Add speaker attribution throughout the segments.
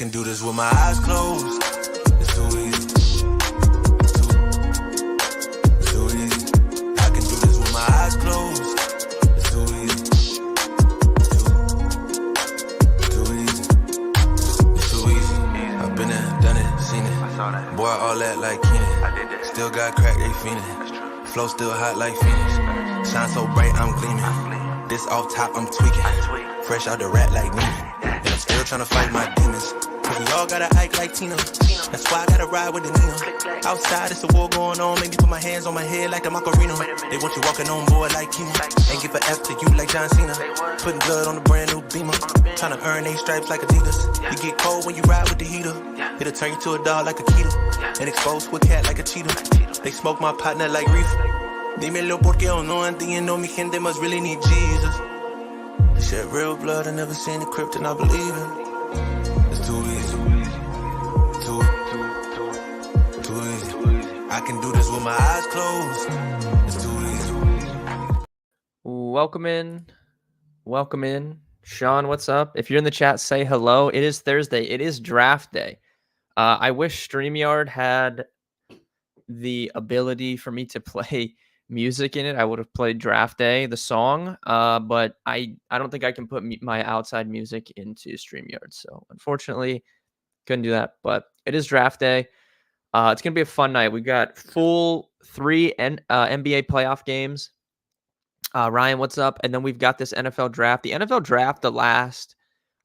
Speaker 1: can do this with my eyes closed. It's too easy. It's too easy. I can do this with my eyes closed. It's too easy. Too easy. It's too easy. I've been there, done it, seen it. Boy, all that like Keenan. Still got crack, they fiendin'. Flow still hot like Phoenix. Shine so bright, I'm gleaming. This off top, I'm tweaking. Fresh out the rat like Neiman. And I'm still tryna fight my demons. Cause we all gotta act like Tina. That's why I gotta ride with the Nina. Outside, it's a war going on. Make me put my hands on my head like the Macarena. They want you walking on board like Kima. Ain't give a F to you like John Cena. Putting blood on the brand new Beamer. Tryna earn they stripes like Adidas. You get cold when you ride with the heater. It'll turn you to a dog like a Keto. And expose to a cat like a cheetah. They smoke my partner like reefer. Dímelo porque o no entiendo. Mi gente must really need Jesus. They shed real blood. I never seen the crypt and I believe it. It's too easy. Too easy. I can do this with my eyes closed. It's too easy.
Speaker 2: Welcome in. Sean, what's up? If you're in the chat, say hello. It is Thursday. It is draft day. I wish StreamYard had the ability for me to play music in it. I would have played Draft Day, the song, but I don't think I can put my outside music into StreamYard. So unfortunately, couldn't do that. But it is Draft Day. It's going to be a fun night. We got full 3 NBA playoff games. Ryan, what's up? And then we've got this NFL draft. The NFL draft, the last,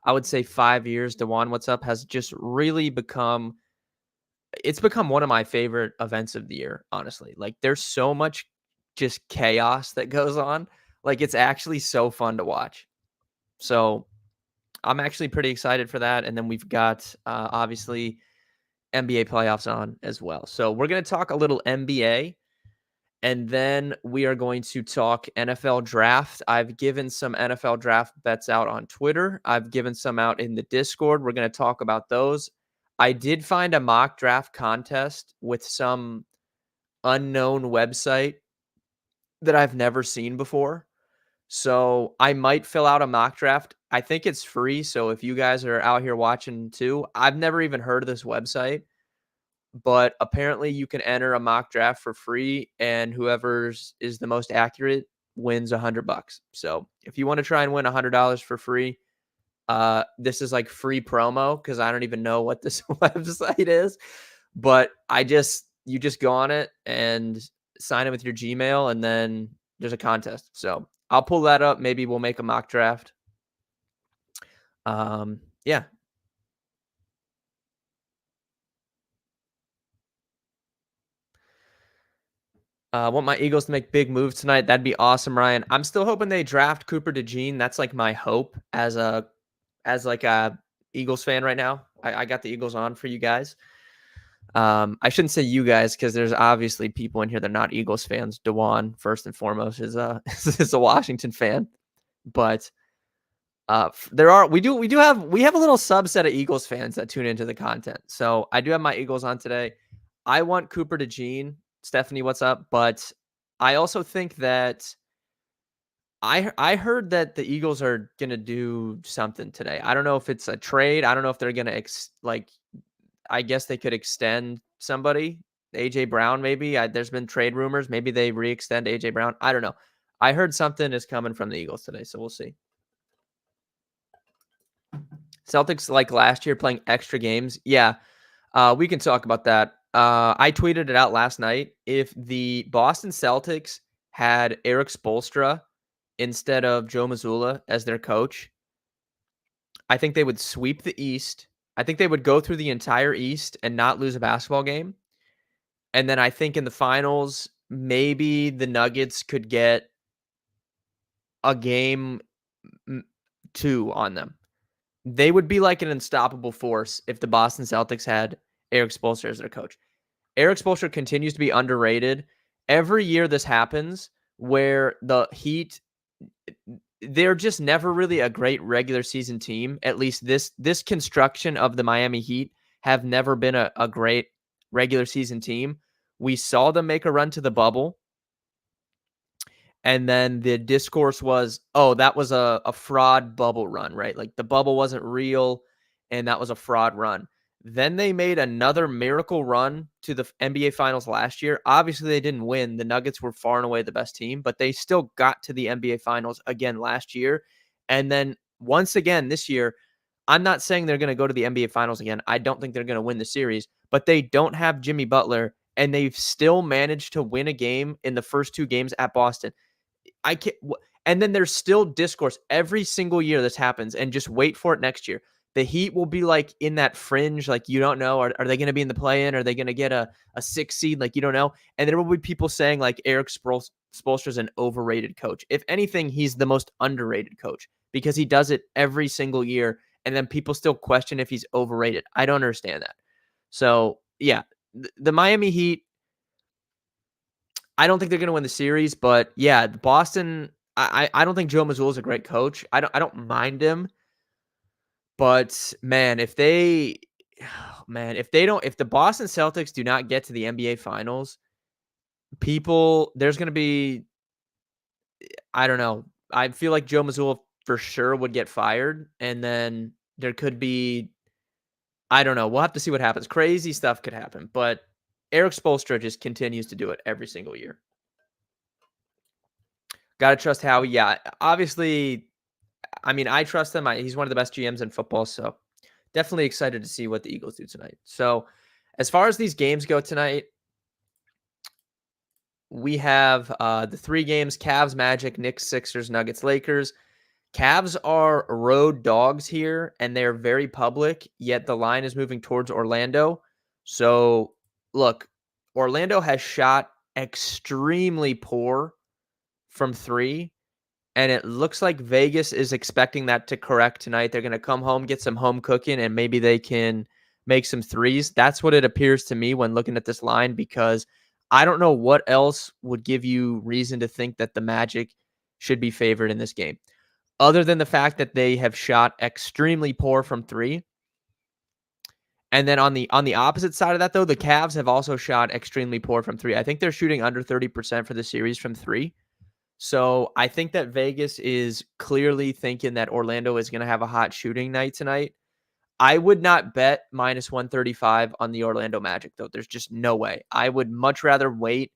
Speaker 2: I would say 5 years, Dewan, what's up, has just really become one of my favorite events of the year, honestly. Like, there's so much just chaos that goes on. Like, it's actually so fun to watch. So I'm actually pretty excited for that. And then we've got, obviously, NBA playoffs on as well. So we're going to talk a little NBA. And then we are going to talk NFL draft. I've given some NFL draft bets out on Twitter. I've given some out in the Discord. We're going to talk about those. I did find a mock draft contest with some unknown website that I've never seen before. So I might fill out a mock draft. I think it's free. So if you guys are out here watching too, I've never even heard of this website. But apparently you can enter a mock draft for free, and whoever is the most accurate wins $100. So if you want to try and win $100 for free, this is like free promo because I don't even know what this website is. But you just go on it and sign in with your Gmail, and then there's a contest. So I'll pull that up. Maybe we'll make a mock draft. Yeah. I want my Eagles to make big moves tonight. That'd be awesome, Ryan. I'm still hoping they draft Cooper DeJean. That's like my hope as a Eagles fan right now. I got the Eagles on for you guys. I shouldn't say you guys because there's obviously people in here that are not Eagles fans. Dewan, first and foremost, is a Washington fan, but we have a little subset of Eagles fans that tune into the content. So I do have my Eagles on today. I want Cooper DeJean. Stephanie, what's up? But I also think that I heard that the Eagles are going to do something today. I don't know if it's a trade. I don't know if they're going to I guess they could extend somebody. AJ Brown, maybe. There's been trade rumors. Maybe they re-extend AJ Brown. I don't know. I heard something is coming from the Eagles today, so we'll see. Celtics, like last year, playing extra games. Yeah, we can talk about that. I tweeted it out last night. If the Boston Celtics had Eric Spoelstra instead of Joe Mazzulla as their coach, I think they would sweep the East. I think they would go through the entire East and not lose a basketball game. And then I think in the finals, maybe the Nuggets could get a game 2 on them. They would be like an unstoppable force if the Boston Celtics had Eric Spoelstra as their coach. Eric Spoelstra continues to be underrated. Every year this happens where the Heat, they're just never really a great regular season team. At least this construction of the Miami Heat have never been a great regular season team. We saw them make a run to the bubble. And then the discourse was, oh, that was a fraud bubble run, right? Like the bubble wasn't real. and that was a fraud run. Then they made another miracle run to the NBA Finals last year. Obviously, they didn't win. The Nuggets were far and away the best team, but they still got to the NBA Finals again last year. And then once again this year, I'm not saying they're going to go to the NBA Finals again. I don't think they're going to win the series, but they don't have Jimmy Butler, and they've still managed to win a game in the first 2 games at Boston. I can't. And then there's still discourse every single year this happens, and just wait for it next year. The Heat will be like in that fringe, like you don't know. Are they going to be in the play-in? Are they going to get a 6 seed? Like you don't know. And there will be people saying like Eric Spoelstra is an overrated coach. If anything, he's the most underrated coach because he does it every single year, and then people still question if he's overrated. I don't understand that. So yeah, the Miami Heat, I don't think they're going to win the series, but yeah, Boston. I don't think Joe Mazzulla is a great coach. I don't mind him, but man, if they, if the Boston Celtics do not get to the NBA Finals, there's going to be, I don't know. I feel like Joe Mazzulla for sure would get fired, and then there could be, I don't know. We'll have to see what happens. Crazy stuff could happen, but Eric Spoelstra just continues to do it every single year. Got to trust Howie. Yeah, obviously, I mean, I trust him. He's one of the best GMs in football, so definitely excited to see what the Eagles do tonight. So as far as these games go tonight, we have the 3 games: Cavs, Magic, Knicks, Sixers, Nuggets, Lakers. Cavs are road dogs here, and they're very public, yet the line is moving towards Orlando. So, look, Orlando has shot extremely poor from 3, and it looks like Vegas is expecting that to correct tonight. They're going to come home, get some home cooking, and maybe they can make some threes. That's what it appears to me when looking at this line, because I don't know what else would give you reason to think that the Magic should be favored in this game, other than the fact that they have shot extremely poor from 3. And then on the opposite side of that, though, the Cavs have also shot extremely poor from 3. I think they're shooting under 30% for the series from 3. So I think that Vegas is clearly thinking that Orlando is going to have a hot shooting night tonight. I would not bet minus 135 on the Orlando Magic, though. There's just no way. I would much rather wait.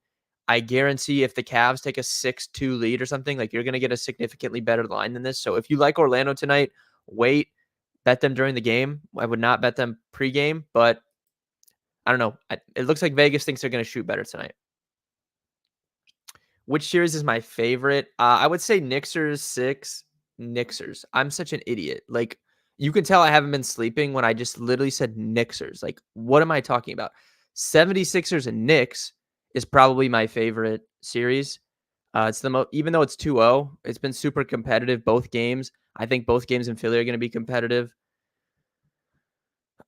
Speaker 2: I guarantee if the Cavs take a 6-2 lead or something, like you're going to get a significantly better line than this. So if you like Orlando tonight, wait, bet them during the game. I would not bet them pregame, but I don't know. It looks like Vegas thinks they're going to shoot better tonight. Which series is my favorite? I would say Knicksers 6. Knicksers. I'm such an idiot. Like, you can tell I haven't been sleeping when I just literally said Knicksers. Like, what am I talking about? 76ers and Knicks is probably my favorite series. It's the most, even though it's 2-0, it's been super competitive both games. I think both games in Philly are going to be competitive.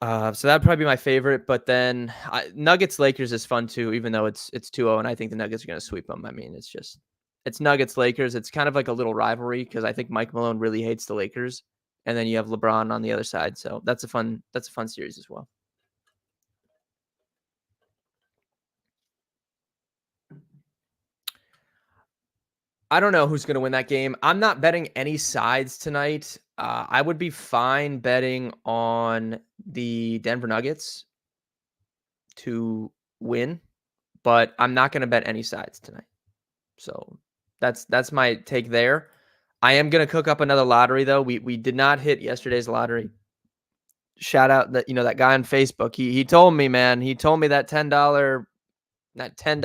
Speaker 2: So that'd probably be my favorite. But then Nuggets Lakers is fun too, even though it's 2-0, and I think the Nuggets are going to sweep them. I mean, it's Nuggets Lakers. It's kind of like a little rivalry because I think Mike Malone really hates the Lakers, and then you have LeBron on the other side. So that's a fun series as well. I don't know who's going to win that game. I'm not betting any sides tonight. I would be fine betting on the Denver Nuggets to win, but I'm not going to bet any sides tonight. So that's my take there. I am going to cook up another lottery though. We did not hit yesterday's lottery. Shout out that guy on Facebook. He told me, man. He told me that $10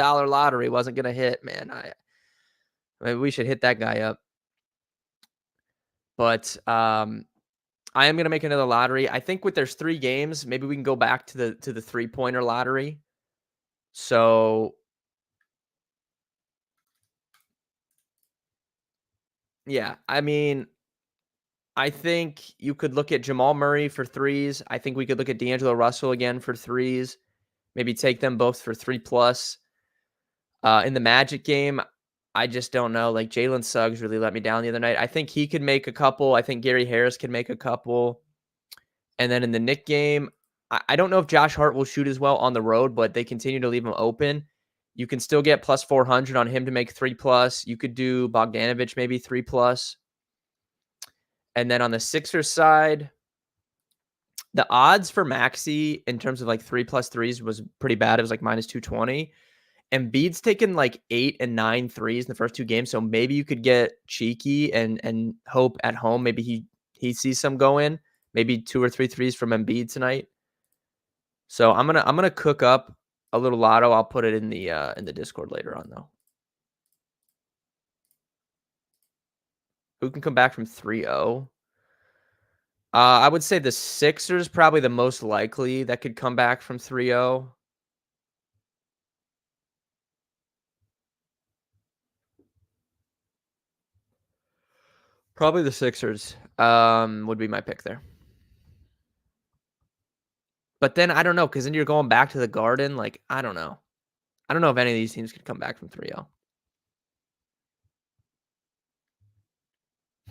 Speaker 2: lottery wasn't going to hit, man. Maybe we should hit that guy up. But I am going to make another lottery. I think there's 3 games, maybe we can go back to the 3-pointer lottery. So yeah, I mean, I think you could look at Jamal Murray for 3s. I think we could look at D'Angelo Russell again for 3s. Maybe take them both for 3+. In the Magic game, I just don't know. Like Jalen Suggs really let me down the other night. I think he could make a couple. I think Gary Harris could make a couple. And then in the Knick game, I don't know if Josh Hart will shoot as well on the road, but they continue to leave him open. You can still get plus 400 on him to make 3+. You could do Bogdanovich maybe 3+. And then on the Sixers side, The odds for Maxey in terms of like 3+3s was pretty bad. It was like -220. Embiid's taken like 8 and 9 threes in the first 2 games, so maybe you could get cheeky and hope at home. Maybe he sees some go in. Maybe 2 or 3 threes from Embiid tonight. So I'm gonna cook up a little lotto. I'll put it in the Discord later on though. Who can come back from 3-0? I would say the Sixers probably the most likely that could come back from 3-0. Probably the Sixers would be my pick there. But then I don't know, because then you're going back to the Garden. Like, I don't know. I don't know if any of these teams could come back from 3-0.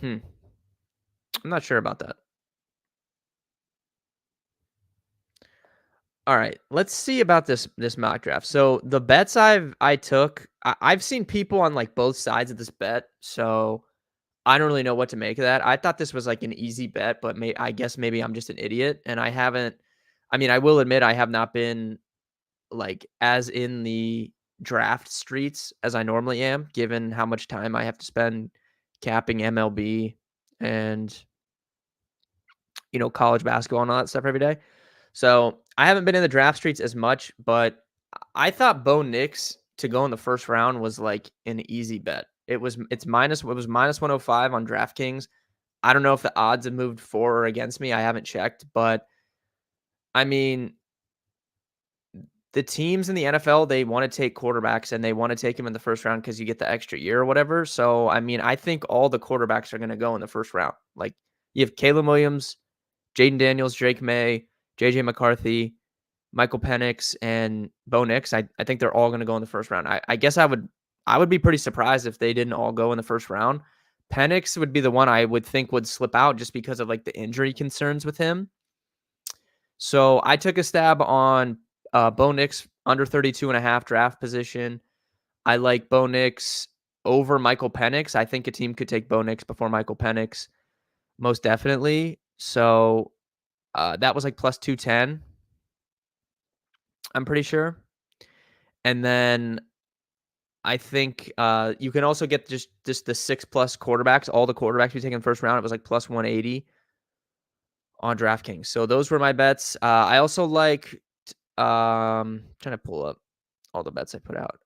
Speaker 2: I'm not sure about that. All right, let's see about this mock draft. So the bets I took, I've seen people on like both sides of this bet, so I don't really know what to make of that. I thought this was like an easy bet, but I guess maybe I'm just an idiot and I haven't. I mean, I will admit I have not been like as in the draft streets as I normally am, given how much time I have to spend capping MLB and college basketball and all that stuff every day. So I haven't been in the draft streets as much, but I thought Bo Nix to go in the first round was like an easy bet. It was minus 105 on DraftKings. I don't know if the odds have moved for or against me. I haven't checked, but I mean, the teams in the NFL, they want to take quarterbacks and they want to take them in the first round because you get the extra year or whatever. So, I mean, I think all the quarterbacks are going to go in the first round. Like you have Caleb Williams, Jaden Daniels, Drake May, JJ McCarthy, Michael Penix, and Bo Nix. I think they're all going to go in the first round. I guess I would be pretty surprised if they didn't all go in the first round. Penix would be the one I would think would slip out just because of like the injury concerns with him. So I took a stab on Bo Nix under 32.5 draft position. I like Bo Nix over Michael Penix. I think a team could take Bo Nix before Michael Penix, most definitely. So that was like plus 210, I'm pretty sure. And then I think you can also get just the 6+ quarterbacks, all the quarterbacks we take in the first round. It was like plus 180 on DraftKings. So those were my bets. I also like trying to pull up all the bets I put out.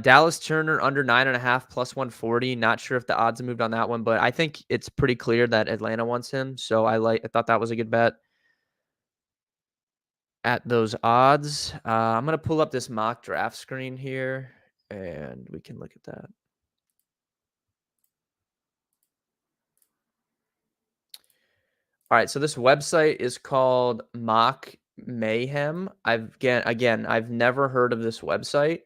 Speaker 2: Dallas Turner under 9.5 plus 140. Not sure if the odds have moved on that one, but I think it's pretty clear that Atlanta wants him. So I thought that was a good bet at those odds. I'm gonna pull up this mock draft screen here, and we can look at that. All right, so this website is called Mock Mayhem. I've never heard of this website,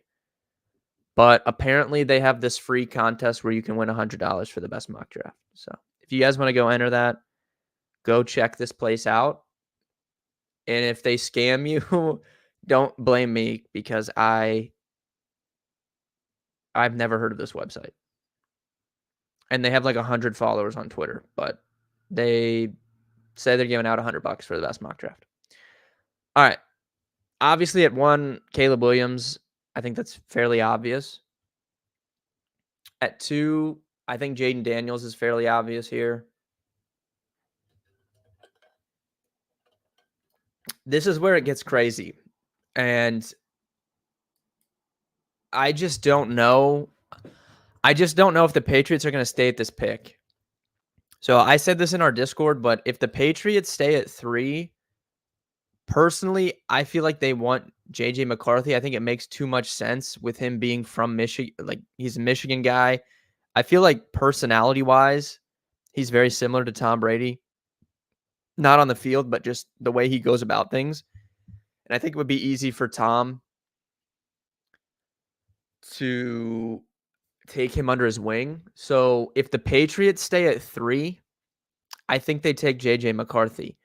Speaker 2: but apparently they have this free contest where you can win $100 for the best mock draft. So if you guys want to go enter that, go check this place out. And if they scam you, don't blame me because I've never heard of this website. And they have like 100 followers on Twitter, but they say they're giving out $100 for the best mock draft. All right. Obviously, at 1, Caleb Williams. I think that's fairly obvious. At 2, I think Jaden Daniels is fairly obvious here. This is where it gets crazy. And I just don't know. I just don't know if the Patriots are going to stay at this pick. So I said this in our Discord, but if the Patriots stay at 3, personally, I feel like they want JJ McCarthy. I think it makes too much sense with him being from Michigan. Like he's a Michigan guy. I feel like personality-wise, he's very similar to Tom Brady. Not on the field, but just the way he goes about things. And I think it would be easy for Tom to take him under his wing. So if the Patriots stay at 3, I think they take JJ McCarthy.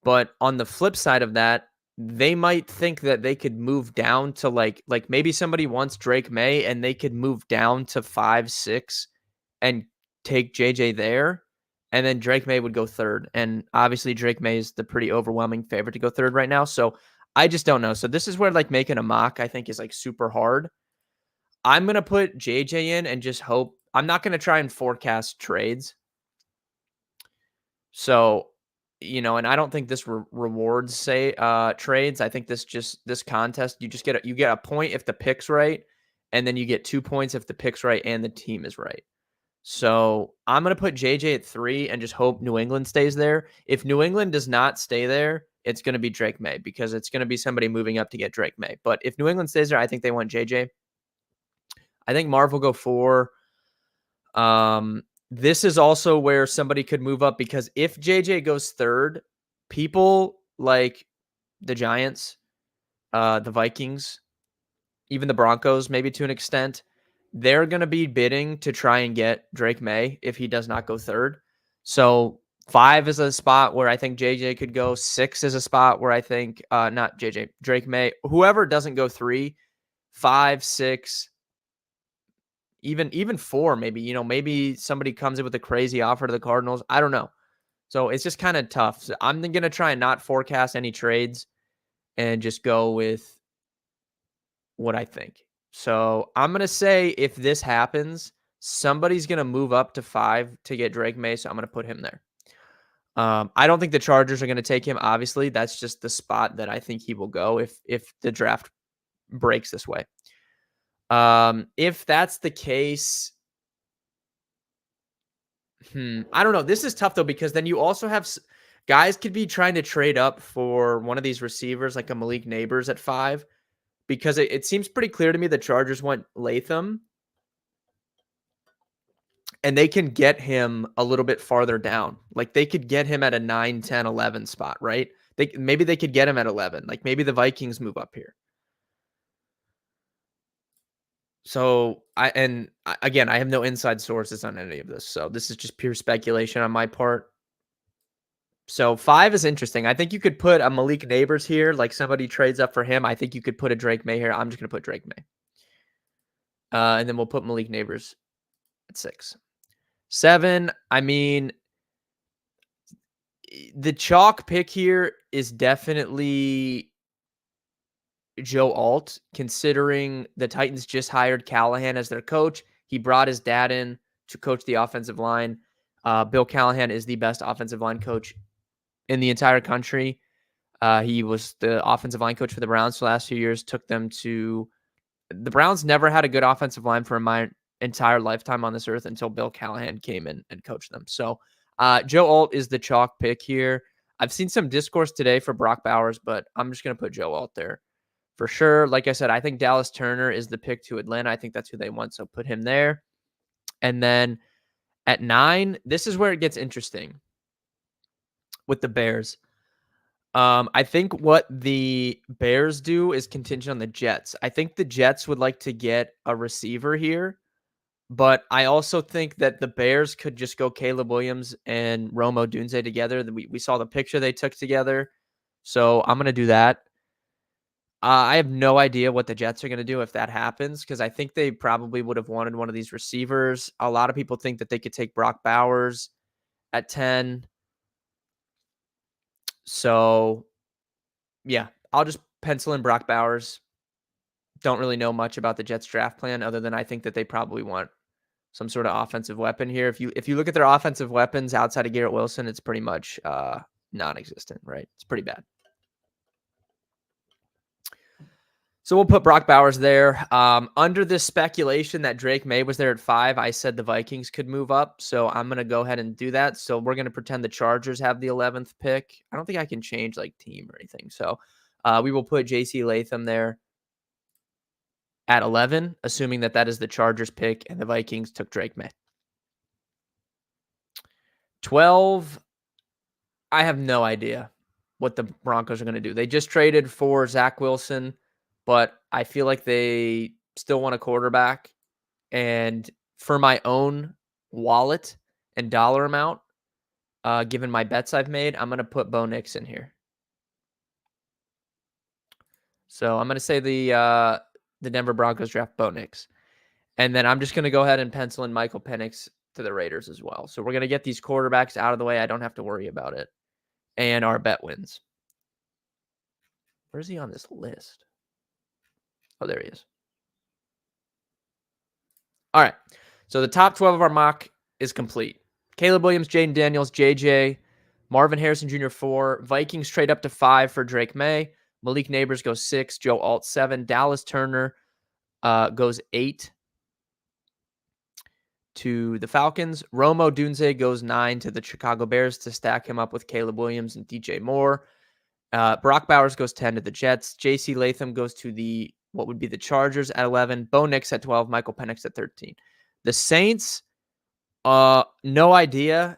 Speaker 2: But on the flip side of that, they might think that they could move down to like maybe somebody wants Drake May and they could move down to 5, 6 and take JJ there. and then Drake May would go third. And obviously Drake May is the pretty overwhelming favorite to go third right now. So I just don't know. So this is where like making a mock I think is like super hard. I'm gonna put JJ in and just hope. I'm not gonna try and forecast trades. So, and I don't think this rewards say trades. I think this contest you just get a point if the pick's right, and then you get 2 points if the pick's right and the team is right. So I'm gonna put JJ at 3 and just hope New England stays there. If New England does not stay there, it's gonna be Drake May because it's gonna be somebody moving up to get Drake May. But if New England stays there, I think they want JJ. I think Marv will go 4. This is also where somebody could move up because if JJ goes third, people like the Giants, the Vikings, even the Broncos, maybe to an extent, they're going to be bidding to try and get Drake May if he does not go third. So 5 is a spot where I think JJ could go. 6 is a spot where I think not JJ, Drake May, whoever doesn't go 3, 5, 6, even 4, maybe, maybe somebody comes in with a crazy offer to the Cardinals. I don't know. So it's just kind of tough. So I'm going to try and not forecast any trades and just go with what I think. So I'm going to say if this happens, somebody's going to move up to 5 to get Drake May. So I'm going to put him there. I don't think the Chargers are going to take him. Obviously, that's just the spot that I think he will go if the draft breaks this way. If that's the case, I don't know. This is tough though because then you also have guys could be trying to trade up for one of these receivers, like a Malik Neighbors at 5, because it seems pretty clear to me the Chargers want Latham, and they can get him a little bit farther down. Like they could get him at a 9, 10, 11 spot, right? Maybe they could get him at 11. Like maybe the Vikings move up here. So again, I have no inside sources on any of this. So this is just pure speculation on my part. So 5 is interesting. I think you could put a Malik Neighbors here, like somebody trades up for him. I think you could put a Drake May here. I'm just going to put Drake May. And then we'll put Malik Neighbors at 6. 7, I mean, the chalk pick here is definitely Joe Alt, considering the Titans just hired Callahan as their coach. He brought his dad in to coach the offensive line. Bill Callahan is the best offensive line coach in the entire country. He was the offensive line coach for the Browns for the last few years, took them to the Browns never had a good offensive line for my entire lifetime on this earth until Bill Callahan came in and coached them. So Joe Alt is the chalk pick here. I've seen some discourse today for Brock Bowers, but I'm just going to put Joe Alt there for sure. Like I said, I think Dallas Turner is the pick to Atlanta. I think that's who they want. So put him there. And then at 9, this is where it gets interesting with the Bears. I think what the Bears do is contingent on the Jets. I think the Jets would like to get a receiver here, but I also think that the Bears could just go Caleb Williams and Rome Odunze together. We saw the picture they took together, so I'm going to do that. I have no idea what the Jets are going to do if that happens because I think they probably would have wanted one of these receivers. A lot of people think that they could take Brock Bowers at 10. So, yeah, I'll just pencil in Brock Bowers. Don't really know much about the Jets draft plan other than I think that they probably want some sort of offensive weapon here. If you look at their offensive weapons outside of Garrett Wilson, it's pretty much non-existent, right? It's pretty bad. So we'll put Brock Bowers there. Under this speculation that Drake May was there at 5, I said the Vikings could move up. So I'm going to go ahead and do that. So we're going to pretend the Chargers have the 11th pick. I don't think I can change like team or anything. So we will put JC Latham there at 11, assuming that that is the Chargers pick and the Vikings took Drake May. 12, I have no idea what the Broncos are going to do. They just traded for Zach Wilson, but I feel like they still want a quarterback. And for my own wallet and dollar amount, given my bets I've made, I'm going to put Bo Nix in here. So I'm going to say the Denver Broncos draft Bo Nix. And then I'm just going to go ahead and pencil in Michael Penix to the Raiders as well. So we're going to get these quarterbacks out of the way. I don't have to worry about it. And our bet wins. Where's he on this list? Oh, there he is. All right. So the top 12 of our mock is complete. Caleb Williams, Jaden Daniels, JJ, Marvin Harrison Jr. 4. Vikings trade up to 5 for Drake May. Malik Neighbors goes 6. Joe Alt 7. Dallas Turner goes 8 to the Falcons. Romo Dunze goes 9 to the Chicago Bears to stack him up with Caleb Williams and DJ Moore. Brock Bowers goes 10 to the Jets. JC Latham goes to what would be the Chargers at 11. Bo Nix at 12. Michael Penix at 13. The Saints, no idea.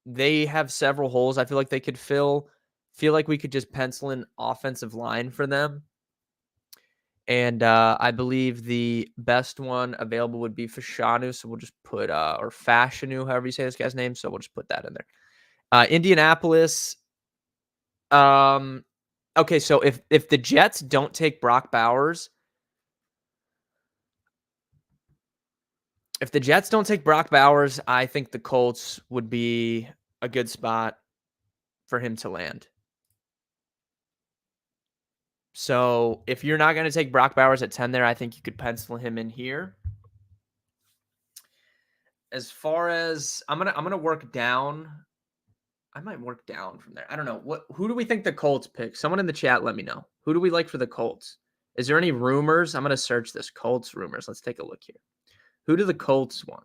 Speaker 2: They have several holes I feel like they could fill. Feel like we could just pencil in offensive line for them. And I believe the best one available would be Fashanu. So we'll just put, or Fashanu, however you say this guy's name. So we'll just put that in there. Indianapolis. Okay, so if the Jets don't take Brock Bowers, I think the Colts would be a good spot for him to land. So if you're not going to take Brock Bowers at 10 there, I think you could pencil him in here. As far as I'm gonna work down. I might work down from there. I don't know. Who do we think the Colts pick? Someone in the chat, let me know. Who do we like for the Colts? Is there any rumors? I'm gonna search this. Colts rumors. Let's take a look here. Who do the Colts want?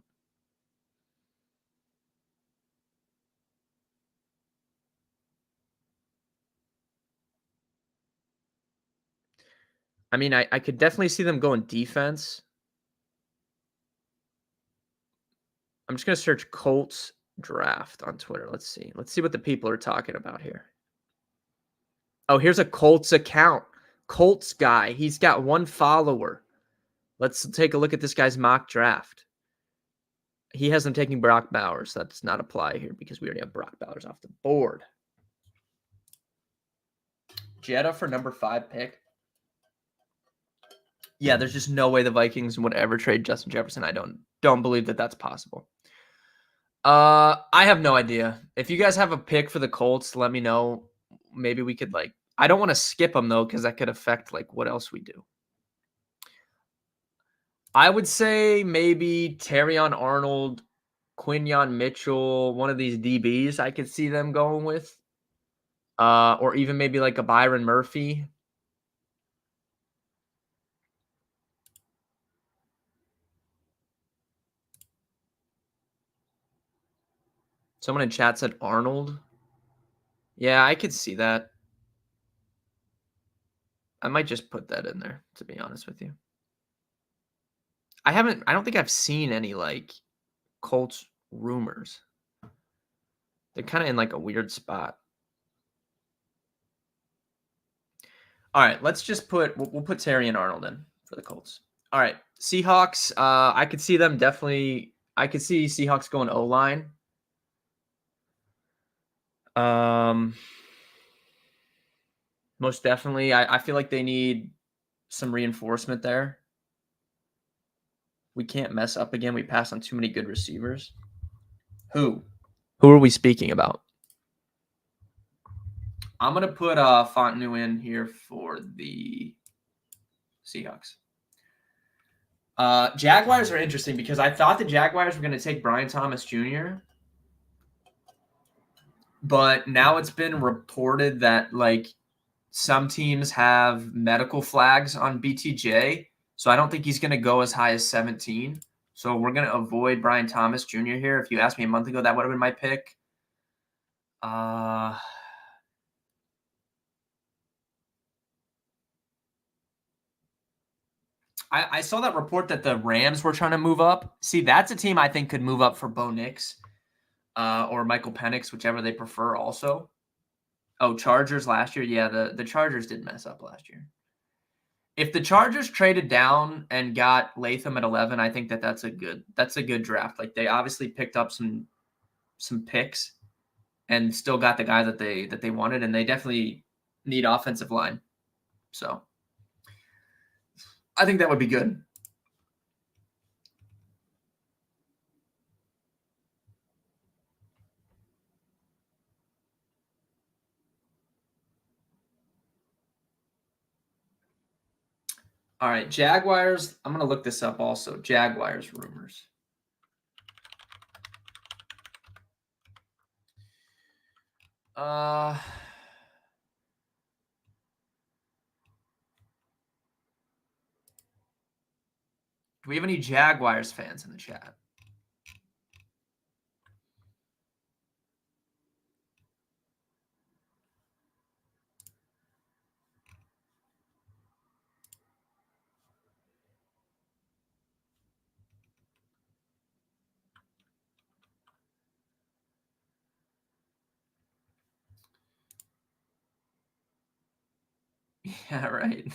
Speaker 2: I mean, I could definitely see them going defense. I'm just going to search Colts draft on Twitter. Let's see. Let's see what the people are talking about here. Oh, here's a Colts account. Colts guy. He's got 1 follower. Let's take a look at this guy's mock draft. He has them taking Brock Bowers. That does not apply here because we already have Brock Bowers off the board. Jetta for number 5 pick. Yeah, there's just no way the Vikings would ever trade Justin Jefferson. I don't believe that that's possible. I have no idea. If you guys have a pick for the Colts, let me know. Maybe we could I don't want to skip them though because that could affect what else we do. I would say maybe Terrion Arnold, Quinyon Mitchell, one of these DBs I could see them going with. Or even maybe a Byron Murphy. Someone in chat said Arnold. Yeah, I could see that. I might just put that in there, to be honest with you. I don't think I've seen any Colts rumors. They're kind of in a weird spot. All right, let's just we'll put Terry and Arnold in for the Colts. All right, Seahawks. I could see them definitely. I could see Seahawks going O-line. Most definitely. I feel like they need some reinforcement there. We can't mess up again. We passed on too many good receivers. Who are we speaking about? I'm going to put Fontenot in here for the Seahawks. Jaguars are interesting because I thought the Jaguars were going to take Brian Thomas Jr., but now it's been reported that some teams have medical flags on BTJ, so I don't think he's going to go as high as 17. So we're going to avoid Brian Thomas Jr. here. If you asked me a month ago, that would have been my pick. I saw that report that the Rams were trying to move up. See, that's a team I think could move up for Bo Nix or Michael Penix, whichever they prefer also. Oh, Chargers last year? Yeah, the Chargers did mess up last year. If the Chargers traded down and got Latham at 11, I think that's a good draft. They obviously picked up some picks and still got the guy that they wanted, and they definitely need offensive line. So I think that would be good. All right, Jaguars. I'm going to look this up also. Jaguars rumors. Do we have any Jaguars fans in the chat? Yeah, right.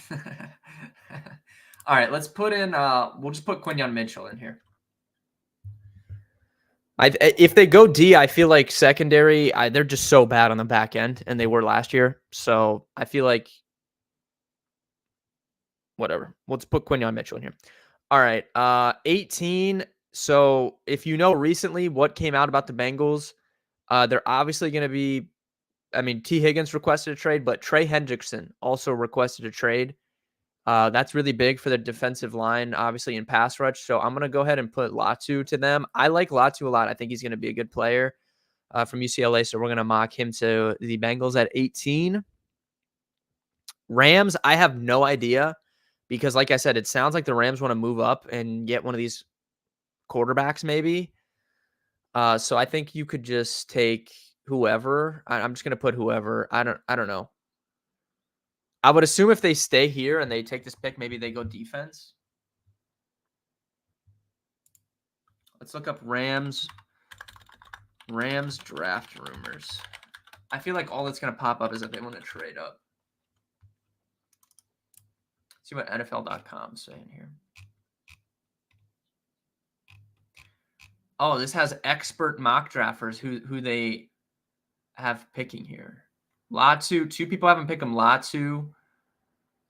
Speaker 2: All right, let's put in, we'll just put Quinyon Mitchell in here. If they go D, I feel like secondary, they're just so bad on the back end, and they were last year. So I feel like, whatever. Let's put Quinyon Mitchell in here. All right, 18. So if you know recently what came out about the Bengals, they're obviously going to be, I mean, T. Higgins requested a trade, but Trey Hendrickson also requested a trade. That's really big for the defensive line, obviously, in pass rush. So I'm going to go ahead and put Latu to them. I like Latu a lot. I think he's going to be a good player from UCLA. So we're going to mock him to the Bengals at 18. Rams, I have no idea because, like I said, it sounds like the Rams want to move up and get one of these quarterbacks maybe. So I think you could just take whoever. I'm just going to put whoever. I don't know. I would assume if they stay here and they take this pick, maybe they go defense. Let's look up Rams draft rumors. I feel like all that's going to pop up is that they want to trade up. Let's see what NFL.com is saying here. Oh, this has expert mock drafters who they have picking here. Latu, 2 people haven't picked him. Latu.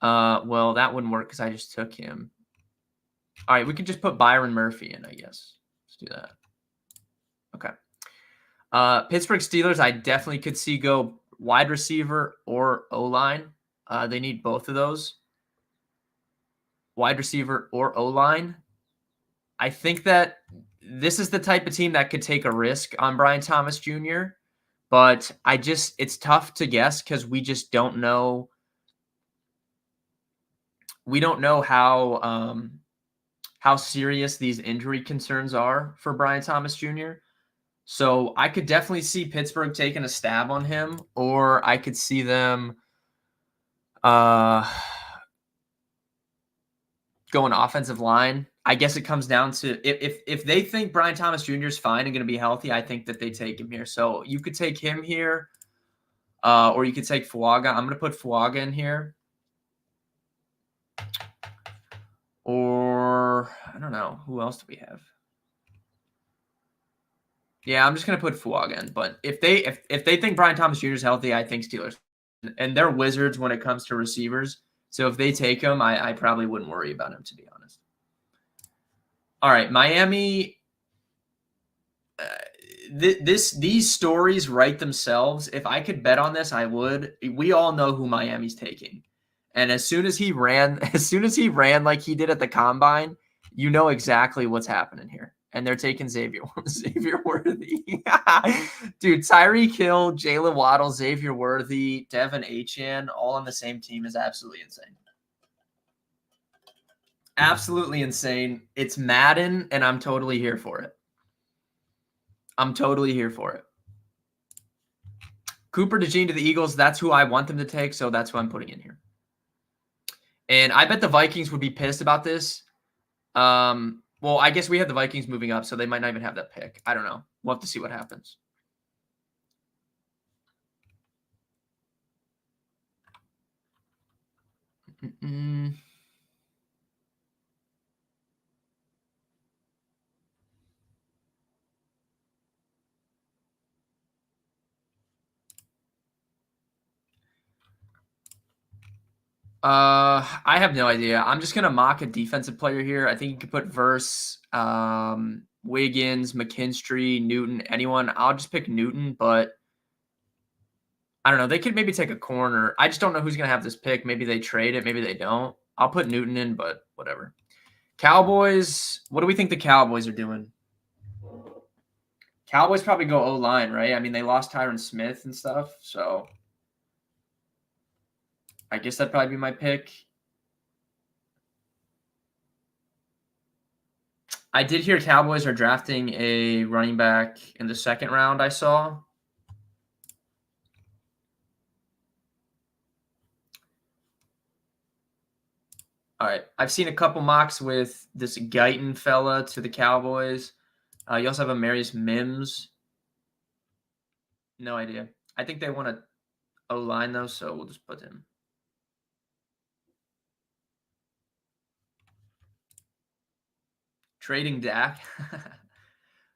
Speaker 2: Well, that wouldn't work because I just took him. All right, we could just put Byron Murphy in, I guess. Let's do that. Okay. Pittsburgh Steelers, I definitely could see go wide receiver or O-line. They need both of those. Wide receiver or O-line. I think that this is the type of team that could take a risk on Brian Thomas Jr., but it's tough to guess because we just don't know. We don't know how serious these injury concerns are for Brian Thomas Jr. So I could definitely see Pittsburgh taking a stab on him, or I could see them going offensive line. I guess it comes down to if they think Brian Thomas Jr. is fine and going to be healthy, I think that they take him here. So you could take him here, or you could take Fuaga. I'm going to put Fuaga in here. Or I don't know. Who else do we have? Yeah, I'm just going to put Fuaga in. But if they think Brian Thomas Jr. is healthy, I think Steelers. And they're wizards when it comes to receivers. So if they take him, I probably wouldn't worry about him, to be honest. All right, Miami. These stories write themselves. If I could bet on this, I would. We all know who Miami's taking. And as soon as he ran like he did at the combine, you know exactly what's happening here. And they're taking Xavier Worthy. Dude, Tyreek Hill, Jalen Waddle, Xavier Worthy, Devin Achane, all on the same team is absolutely insane. Absolutely insane. It's Madden, and I'm totally here for it. Cooper DeJean to the Eagles, that's who I want them to take, so that's who I'm putting in here. And I bet the Vikings would be pissed about this. Well, I guess we have the Vikings moving up, so they might not even have that pick. I don't know. We'll have to see what happens. I have no idea. I'm just gonna mock a defensive player here. I think you could put Verse, Wiggins, McKinstry, Newton, anyone. I'll just pick Newton, but I don't know. They could maybe take a corner. I just don't know who's gonna have this pick. Maybe they trade it. Maybe they don't. I'll put Newton in, but whatever. Cowboys, what do we think the Cowboys are doing? Cowboys probably go O-line, right? I mean, they lost Tyron Smith and stuff, so I guess that'd probably be my pick. I did hear Cowboys are drafting a running back in the second round, I saw. All right. I've seen a couple mocks with this Guyton fella to the Cowboys. You also have a Marius Mims. No idea. I think they want to O-line, though, so we'll just put him. Trading Dak.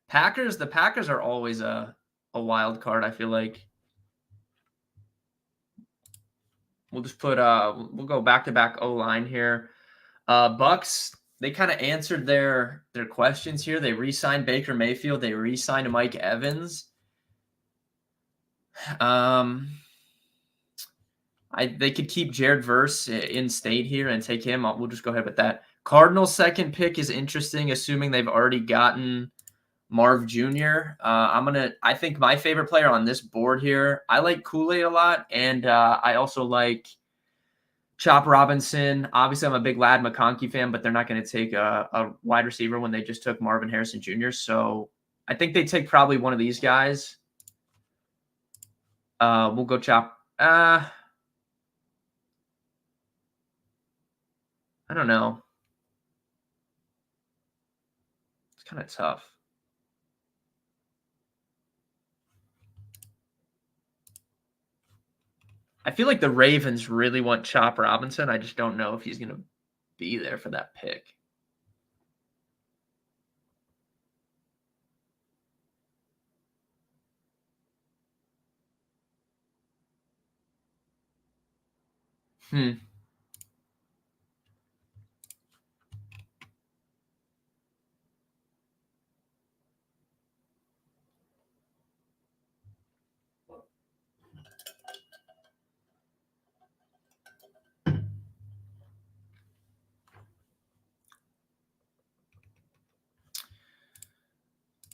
Speaker 2: Packers. The Packers are always a wild card, I feel like. We'll just put we'll go back-to-back O-line here. Bucks, they kind of answered their questions here. They re-signed Baker Mayfield. They re-signed Mike Evans. They could keep Jared Verse in state here and take him. We'll just go ahead with that. Cardinals' second pick is interesting, assuming they've already gotten Marv Jr. I think my favorite player on this board here, I like Kool-Aid a lot, and I also like Chop Robinson. Obviously, I'm a big Ladd McConkey fan, but they're not going to take a wide receiver when they just took Marvin Harrison Jr. So I think they take probably one of these guys. We'll go Chop. I don't know. It's kind of tough. I feel like the Ravens really want Chop Robinson. I just don't know if he's going to be there for that pick.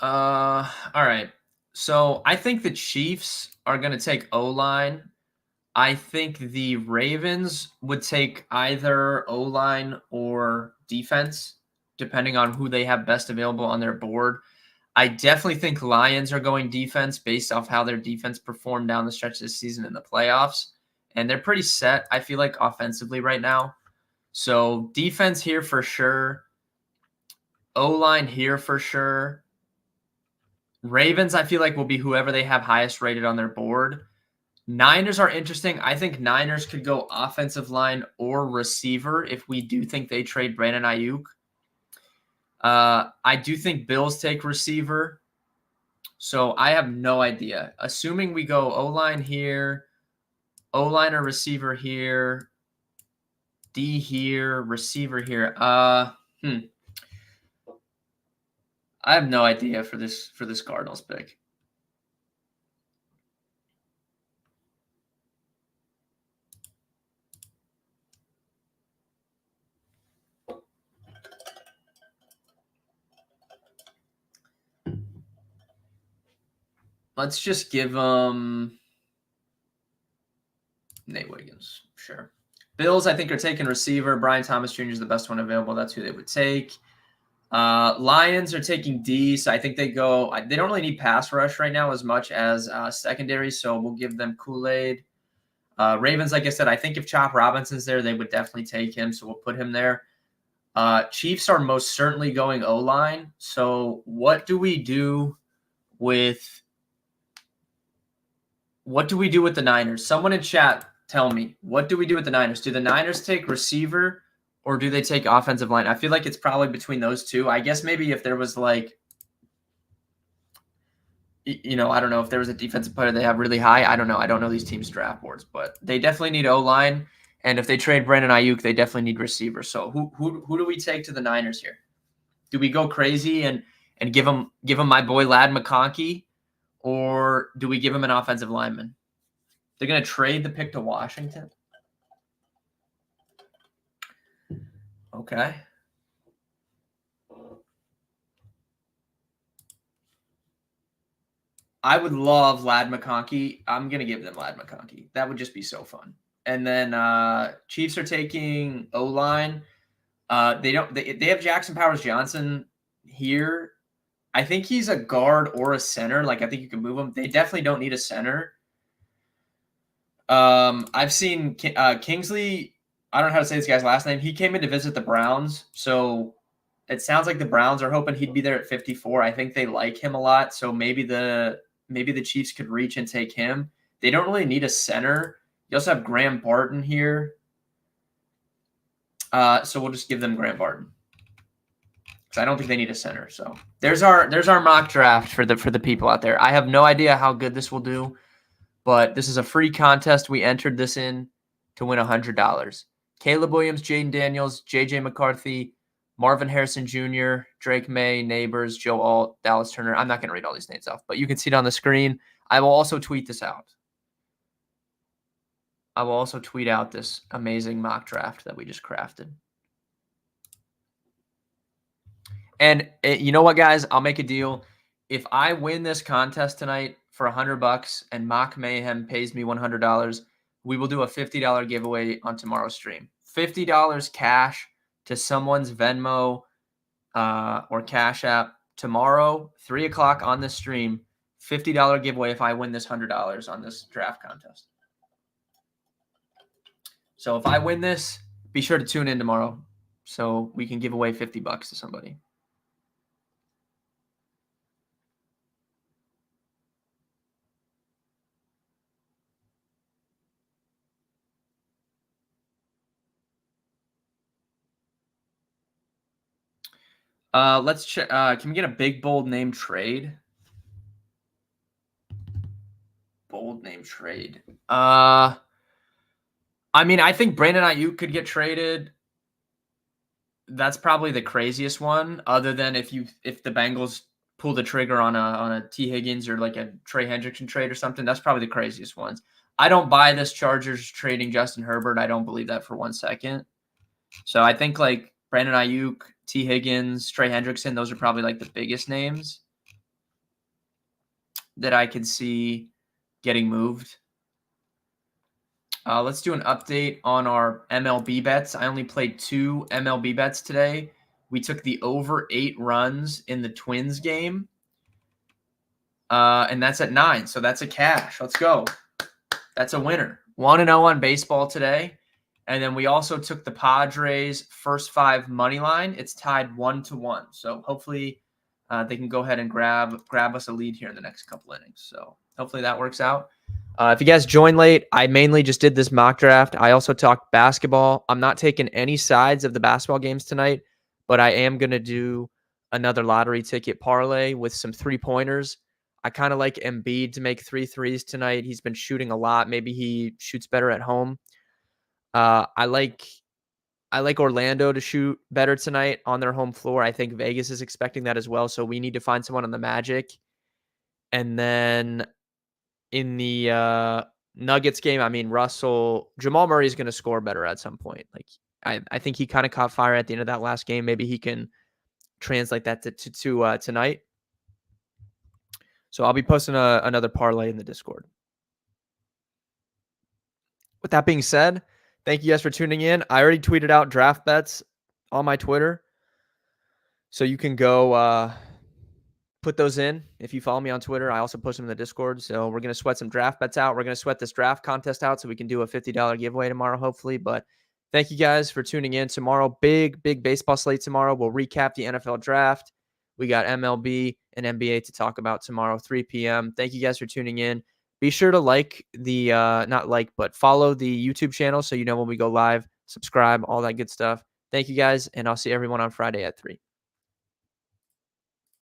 Speaker 2: All right. So I think the Chiefs are going to take O-line. I think the Ravens would take either O-line or defense, depending on who they have best available on their board. I definitely think Lions are going defense based off how their defense performed down the stretch this season in the playoffs. And they're pretty set, I feel like, offensively right now. So defense here for sure. O-line here for sure. Ravens, I feel like, will be whoever they have highest rated on their board. Niners are interesting. I think Niners could go offensive line or receiver if we do think they trade Brandon Ayuk. I do think Bills take receiver. So I have no idea. Assuming we go O-line here, O-line or receiver here, D here, receiver here. I have no idea for this Cardinals pick. Let's just give them Nate Wiggins. Sure. Bills, I think, are taking receiver. Brian Thomas Jr. is the best one available. That's who they would take. Lions are taking D, so I think they don't really need pass rush right now as much as secondary, so we'll give them Kool-Aid. Ravens, like I said, I think if Chop Robinson's there, they would definitely take him, so we'll put him there. Chiefs are most certainly going O-line, so what do we do with the Niners? Someone in chat tell me, what do we do with the Niners? Do the Niners take receiver or do they take offensive line? I feel like it's probably between those two. I guess maybe if there was I don't know if there was a defensive player they have really high. I don't know. I don't know these teams' draft boards, but they definitely need O-line. And if they trade Brandon Ayuk, they definitely need receiver. So who do we take to the Niners here? Do we go crazy and give him my boy Ladd McConkey, or do we give him an offensive lineman? They're going to trade the pick to Washington. Okay. I would love Lad McConkey. I'm going to give them Lad McConkey. That would just be so fun. And then Chiefs are taking O-line. They have Jackson Powers Johnson here. I think he's a guard or a center. Like, I think you can move him. They definitely don't need a center. I've seen Kingsley. I don't know how to say this guy's last name. He came in to visit the Browns, so it sounds like the Browns are hoping he'd be there at 54. I think they like him a lot, so maybe the Chiefs could reach and take him. They don't really need a center. You also have Graham Barton here, so we'll just give them Graham Barton because I don't think they need a center. So there's our mock draft for the people out there. I have no idea how good this will do, but this is a free contest. We entered this in to win $100. Caleb Williams, Jaden Daniels, J.J. McCarthy, Marvin Harrison Jr., Drake May, Neighbors, Joe Alt, Dallas Turner. I'm not going to read all these names off, but you can see it on the screen. I will also tweet this out. I will also tweet out this amazing mock draft that we just crafted. And you know what, guys? I'll make a deal. If I win this contest tonight for $100 and Mock Mayhem pays me $100, we will do a $50 giveaway on tomorrow's stream. $50 cash to someone's Venmo or Cash App tomorrow, 3 o'clock on this stream. $50 giveaway if I win this $100 on this draft contest. So if I win this, be sure to tune in tomorrow so we can give away $50 to somebody. Let's check. Can we get a big, bold name trade? Bold name trade. I mean, I think Brandon Ayuk could get traded. That's probably the craziest one, other than if the Bengals pull the trigger on a T. Higgins or like a Trey Hendrickson trade or something. That's probably the craziest ones. I don't buy this Chargers trading Justin Herbert. I don't believe that for 1 second. So I think like Brandon Ayuk, T. Higgins, Trey Hendrickson, those are probably like the biggest names that I could see getting moved. Let's do an update on our MLB bets. I only played 2 MLB bets today. We took the over 8 runs in the Twins game. And that's at 9. So that's a cash. Let's go. That's a winner. 1-0 on baseball today. And then we also took the Padres first 5 money line. It's tied 1-1. So hopefully they can go ahead and grab us a lead here in the next couple innings. So hopefully that works out. If you guys joined late, I mainly just did this mock draft. I also talked basketball. I'm not taking any sides of the basketball games tonight, but I am going to do another lottery ticket parlay with some 3-pointers. I kind of like Embiid to make 3 threes tonight. He's been shooting a lot. Maybe he shoots better at home. I like Orlando to shoot better tonight on their home floor. I think Vegas is expecting that as well. So we need to find someone on the Magic. And then in the Nuggets game, I mean, Jamal Murray is going to score better at some point. Like I think he kind of caught fire at the end of that last game. Maybe he can translate that to tonight. So I'll be posting another parlay in the Discord. With that being said, thank you guys for tuning in. I already tweeted out draft bets on my Twitter. So you can go put those in. If you follow me on Twitter, I also post them in the Discord. So we're going to sweat some draft bets out. We're going to sweat this draft contest out so we can do a $50 giveaway tomorrow, hopefully. But thank you guys for tuning in. Tomorrow, big baseball slate tomorrow. We'll recap the NFL draft. We got MLB and NBA to talk about tomorrow, 3 p.m. Thank you guys for tuning in. Be sure to follow the YouTube channel so you know when we go live, subscribe, all that good stuff. Thank you guys, and I'll see everyone on Friday at 3.